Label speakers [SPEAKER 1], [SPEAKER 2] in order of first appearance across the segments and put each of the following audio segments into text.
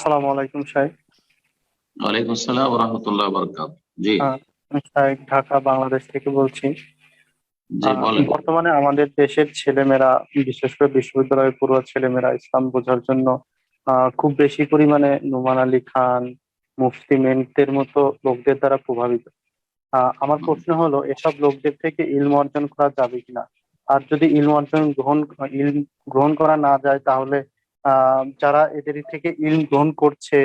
[SPEAKER 1] আসসালামু আলাইকুম শাহেখ।
[SPEAKER 2] ওয়ালাইকুম আসসালাম ওয়া রাহমাতুল্লাহি ওয়া বারাকাতুহু। জি।
[SPEAKER 1] আমি শাহেখ ঢাকা বাংলাদেশ থেকে বলছি।
[SPEAKER 2] জি বলেন।
[SPEAKER 1] বর্তমানে আমাদের দেশের ছেলেমেয়েরা, বিশেষ করে বিশ্ববিদ্যালয়ে পড়ুয়া ছেলেমেয়েরা ইসলাম বোঝার জন্য খুব বেশি পরিমাণে নোমান আলী খান, মুফতি মেন্টের মতো লোকদের দ্বারা প্রভাবিত। আমার প্রশ্ন হলো, এসব লোকদের থেকে ইলম অর্জন করা যাবে কিনা? আর যদি ইলম গ্রহণ করা না যায়, তাহলে যারা এদের থেকে ইলম গ্রহণ করছে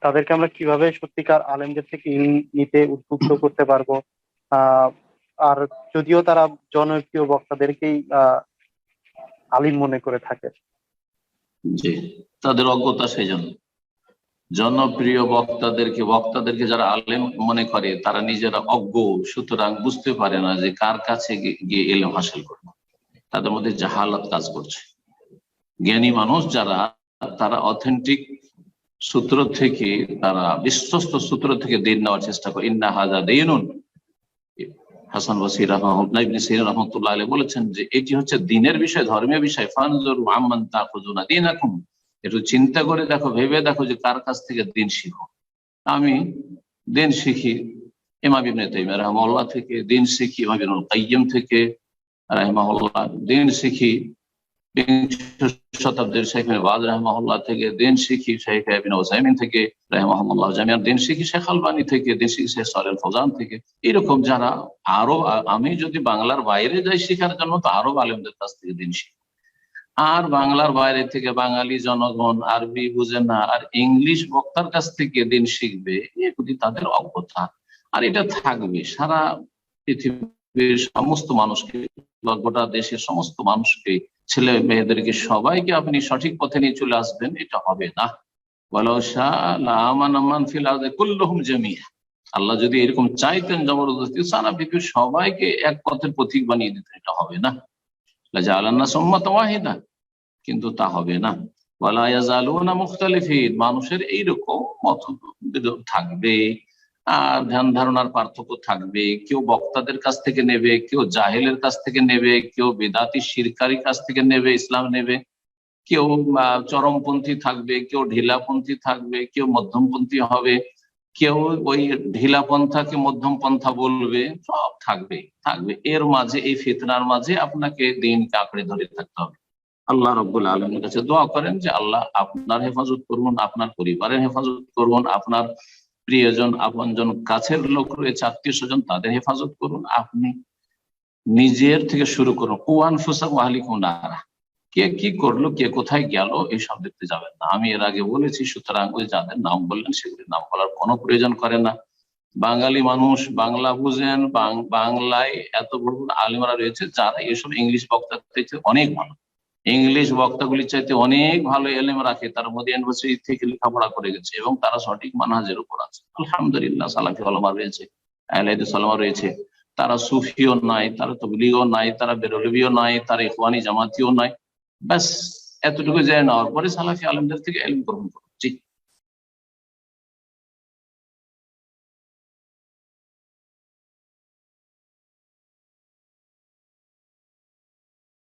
[SPEAKER 1] তাদেরকে আমরা কিভাবে সত্যিকার আলেমদের থেকে ইলম নিতে উদ্বুদ্ধ করতে পারবো? আহ আর যদিও তারা জনপ্রিয় বক্তাদেরকেই আলিম মনে করে থাকে।
[SPEAKER 2] জি, তাদের অজ্ঞতা সেই জন্য। জনপ্রিয় বক্তাদেরকে যারা আলেম মনে করে তারা নিজেরা অজ্ঞ, সুতরাং বুঝতে পারে না যে কার কাছে গিয়ে ইলম হাসিল করবে। তাদের মধ্যে জাহালাত কাজ করছে। জ্ঞানী মানুষ যারা, তারা অথেন্টিক সূত্র থেকে, তারা বিশ্বস্ত সূত্র থেকে দিন নেওয়ার চেষ্টা করে। ইন্না হাযা দীনুন, হাসান বসরি রহমতুল্লাহ আলাইহি বলেছেন যে এটি হচ্ছে দিনের বিষয়, ধর্মীয় বিষয়। ফানজুরু আম্মান তাখুযুনা দীনাকুম, একটু চিন্তা করে দেখো, ভেবে দেখো যে কার কাছ থেকে দিন শিখো। আমি দিন শিখি ইমাম ইবনে তাইমিয়া রাহিমাহুল্লাহ থেকে, দিন শিখি ইমাম ইবনুল কাইয়্যিম থেকে রাহিমাহুল্লাহ, দিন শিখি বিংশ শতাব্দীর শেখ ইবনে বাজ রাহিমাহুল্লাহ থেকে, দিন শিখি শেখ ইবনে উসাইমিন থেকে রাহিমাহুল্লাহ জামিআন, দিন শিখি শেখ আলবানী থেকে, দিন শিখি শেখ সালেহ ফৌজান থেকে। এরকম যারা আরো, আমি যদি বাংলার বাইরে যাই শিখার জন্য, তো আরব আলেমদের কাছ থেকে দিন শিখি। আর বাংলার বাইরে থেকে বাঙালি জনগণ আরবি বুঝে না আর ইংলিশ বক্তার কাছ থেকে দিন শিখবে, এগুলি তাদের অজ্ঞতা। আর এটা থাকবে সারা পৃথিবীর সমস্ত মানুষকে বা গোটা দেশের সমস্ত মানুষকে, ছেলে মেয়েদেরকে সবাইকে আপনি সঠিক পথে নিয়ে চলে আসবেন, এটা হবে না। আল্লাহ যদি এরকম চাইতেন জবরদস্তি সারা পৃথিবীর সবাইকে এক পথের পথিক বানিয়ে দিতেন, এটা হবে না। কিন্তু তা হবে না। মানুষের এইরকম মতভেদ থাকবে, আর ধ্যান ধারণার পার্থক্য থাকবে। কেউ বক্তাদের কাছ থেকে নেবে, কেউ জাহেলের কাছ থেকে নেবে, কেউ বেদাতি শিরকারীর কাছ থেকে নেবে, ইসলাম নেবে। কেউ চরমপন্থী থাকবে, কেউ ঢিলাপন্থী থাকবে, কেউ মধ্যমপন্থী হবে, কেউ ওই ঢিলা পন্থাকে মধ্যম পন্থা বলবে। সব থাকবে থাকবে এর মাঝে, এই ফিতনার মাঝে আপনাকে দিনকে আঁকড়ে ধরে থাকতে হবে। আল্লাহ রাব্বুল আলামিনের কাছে দোয়া করেন যে আল্লাহ আপনার হেফাজত করুন, আপনার পরিবারের হেফাজত করুন, আপনার প্রিয়জন, আপনজন, কাছের লোক রয়েছে, আত্মীয় স্বজন, তাদের হেফাজত করুন। আপনি নিজের থেকে শুরু করুন। কুয়ান ফুসাকুম আহলিকুম নারা, কে কি করলো, কে কোথায় গেল, এইসব দেখতে যাবেন না। আমি এর আগে বলেছি, সুতরাং ওই যাদের নাম বললেন সেগুলির নাম বলার কোনো প্রয়োজন করে না। বাঙালি মানুষ, বাংলা বুঝেন, বাংলায় এত বড় বড় আলেমরা রয়েছে যারা এসব ইংলিশ বক্তা থেকে অনেক ভালো, ইংলিশ বক্তাগুলির চাইতে অনেক ভালো এলেম রাখে। তার মধ্যে ইউনিভার্সিটি থেকে লেখাপড়া করে গেছে এবং তারা সঠিক মানহাজের উপর আছে, আলহামদুলিল্লাহ। সালাফি ওলামা রয়েছে, আহলে হাদিস ওলামা রয়েছে। তারা সুফিও নাই, তারা তবলিগও নাই, তারা বেরলভিও নাই, তারা ইখওয়ানি জামাতিও নাই। ব্যাস এতটুকু জেনে নেওয়ার পরে সালাফি আলেমদের থেকে ইলম গ্রহণ করুন। জি।